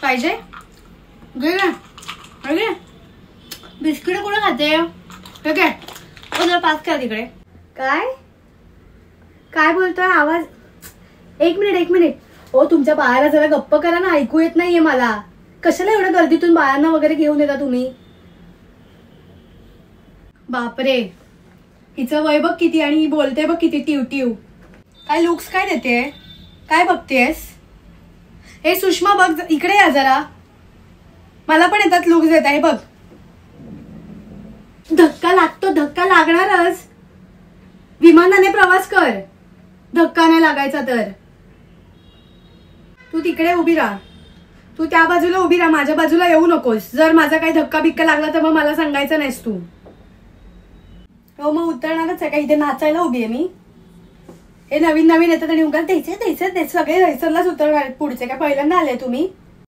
पाहिजे घे ना. अरे बिस्किट कुठे खाते? ठीक आहे जरा पास करा तिकडे. काय काय बोलतोय? आवाज एक मिनिट. ओ तुमच्या बाळाला जरा गप्प करा ना, ऐकू येत नाहीये मला. कशाला एवढ्या गर्दीतून बाळांना वगैरे घेऊन येता तुम्ही? बापरे हिचं वय बघ किती आणि ही बोलते बघ किती टिव टिव. काय लुक्स काय देते? काय बघतेस? हे सुषमा बघ इकडे या जरा. मला पण येतात लुक्स देत आहे बघ. धक्का लागतो, धक्का लागणारच. विमानाने प्रवास कर, धक्का नाही लागायचा तर. तू तिकडे उभी राहा, तू त्या बाजूला उभी राहा, माझ्या बाजूला येऊ नकोस. जर माझा काही धक्का बिक्का लागला तर मग मला सांगायचं नाहीस तू. हो मग उतरणारच आहे का? इथे नाचायला उभी आहे मी. हे नवीन येतात आणि उगाच द्यायचे सगळे रैसरलाच उतरणार पुढचे. काय पहिल्यांदा आले तुम्ही?